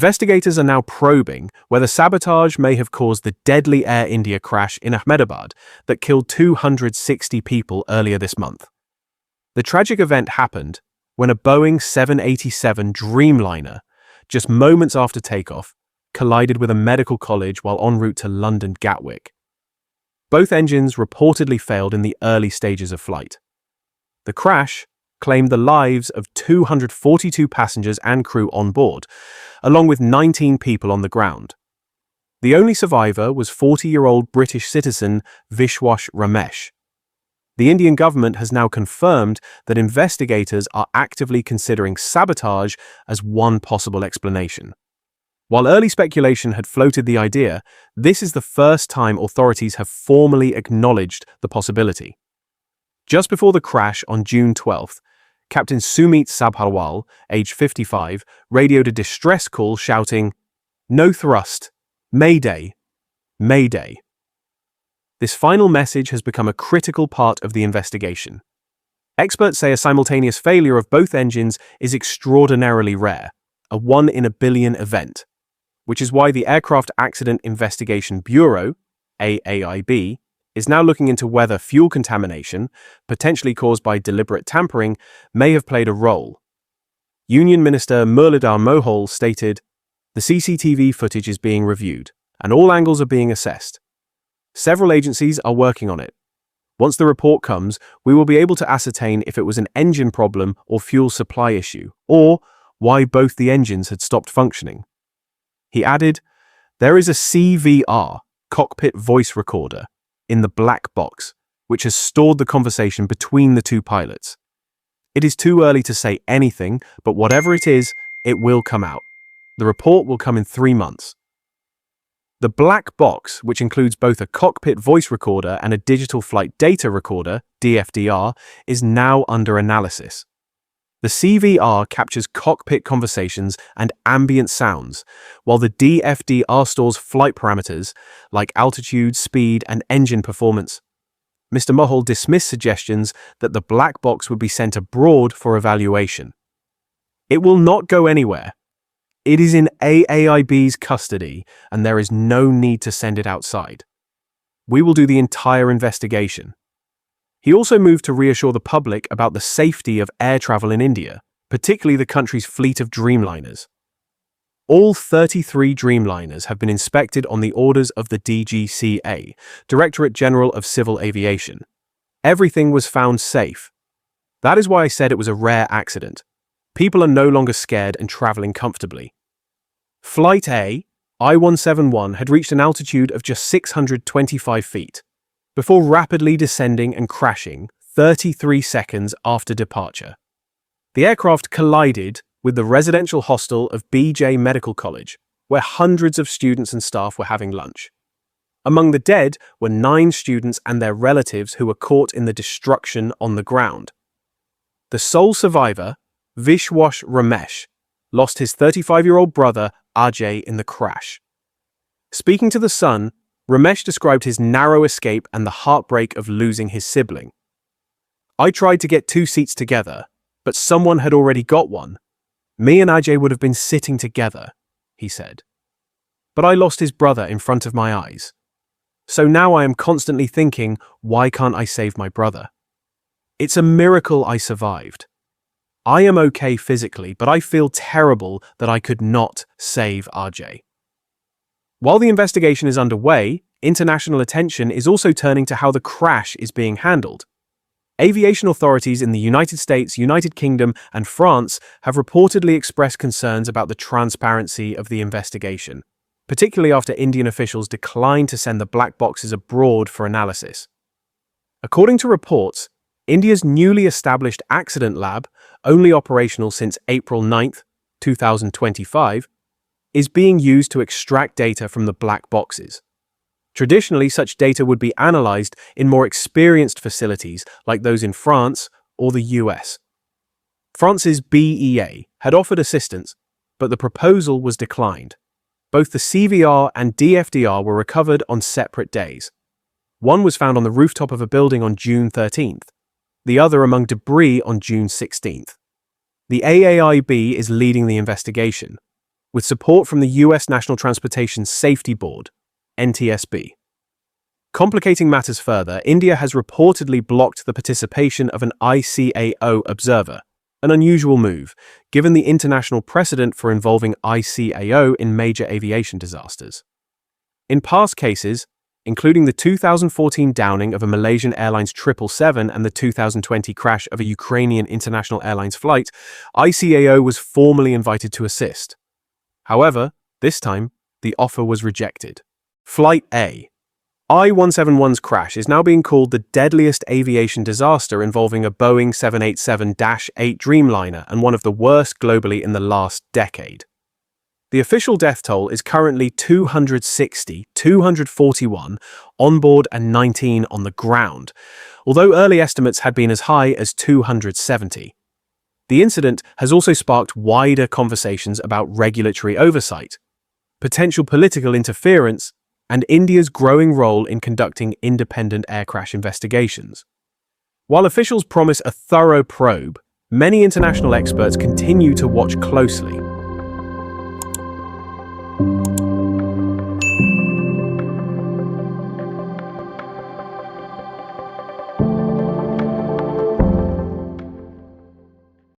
Investigators are now probing whether sabotage may have caused the deadly Air India crash in Ahmedabad that killed 260 people earlier this month. The tragic event happened when a Boeing 787 Dreamliner, just moments after takeoff, collided with a medical college while en route to London Gatwick. Both engines reportedly failed in the early stages of flight. The crash claimed the lives of 242 passengers and crew on board, along with 19 people on the ground. The only survivor was 40-year-old British citizen Vishwas Ramesh. The Indian government has now confirmed that investigators are actively considering sabotage as one possible explanation. While early speculation had floated the idea, this is the first time authorities have formally acknowledged the possibility. Just before the crash on June 12th, Captain Sumit Sabharwal, age 55, radioed a distress call shouting, "No thrust! Mayday! Mayday!" This final message has become a critical part of the investigation. Experts say a simultaneous failure of both engines is extraordinarily rare, a 1 in a billion event, which is why the Aircraft Accident Investigation Bureau, AAIB, is now looking into whether fuel contamination, potentially caused by deliberate tampering, may have played a role. Union Minister Muralidhar Mohol stated, "The CCTV footage is being reviewed, and all angles are being assessed. Several agencies are working on it. Once the report comes, we will be able to ascertain if it was an engine problem or fuel supply issue, or why both the engines had stopped functioning." He added, "There is a CVR, cockpit voice recorder, in the black box, which has stored the conversation between the two pilots. It is too early to say anything, but whatever it is, it will come out. The report will come in 3 months." The black box, which includes both a cockpit voice recorder and a digital flight data recorder, DFDR, is now under analysis. The CVR captures cockpit conversations and ambient sounds, while the DFDR stores flight parameters like altitude, speed, and engine performance. Mr. Mohol dismissed suggestions that the black box would be sent abroad for evaluation. It will not go anywhere. It is in AAIB's custody, and there is no need to send it outside. We will do the entire investigation. He also moved to reassure the public about the safety of air travel in India, particularly the country's fleet of Dreamliners. All 33 Dreamliners have been inspected on the orders of the DGCA, Directorate General of Civil Aviation. Everything was found safe. That is why I said it was a rare accident. People are no longer scared and traveling comfortably. Flight A, I-171, had reached an altitude of just 625 feet, before rapidly descending and crashing 33 seconds after departure. The aircraft collided with the residential hostel of BJ Medical College, where hundreds of students and staff were having lunch. Among the dead were 9 students and their relatives who were caught in the destruction on the ground. The sole survivor, Vishwas Ramesh, lost his 35-year-old brother Ajay in the crash. Speaking to The Sun, Ramesh described his narrow escape and the heartbreak of losing his sibling. "I tried to get 2 seats together, but someone had already got one. Me and Ajay would have been sitting together," he said. "But I lost his brother in front of my eyes. So now I am constantly thinking, why can't I save my brother? It's a miracle I survived. I am okay physically, but I feel terrible that I could not save Ajay." While the investigation is underway, international attention is also turning to how the crash is being handled. Aviation authorities in the United States, United Kingdom, and France have reportedly expressed concerns about the transparency of the investigation, particularly after Indian officials declined to send the black boxes abroad for analysis. According to reports, India's newly established accident lab, only operational since April 9, 2025, is being used to extract data from the black boxes. Traditionally, such data would be analyzed in more experienced facilities like those in France or the US. France's BEA had offered assistance, but the proposal was declined. Both the CVR and DFDR were recovered on separate days. One was found on the rooftop of a building on June 13th, the other among debris on June 16th. The AAIB is leading the investigation. with support from the US National Transportation Safety Board, NTSB. Complicating matters further, India has reportedly blocked the participation of an ICAO observer, an unusual move, given the international precedent for involving ICAO in major aviation disasters. In past cases, including the 2014 downing of a Malaysian Airlines 777 and the 2020 crash of a Ukrainian International Airlines flight, ICAO was formally invited to assist. However, this time, the offer was rejected. Flight A. I-171's crash is now being called the deadliest aviation disaster involving a Boeing 787-8 Dreamliner and one of the worst globally in the last decade. The official death toll is currently 260, 241 on board and 19 on the ground, although early estimates had been as high as 270. The incident has also sparked wider conversations about regulatory oversight, potential political interference, and India's growing role in conducting independent air crash investigations. While officials promise a thorough probe, many international experts continue to watch closely.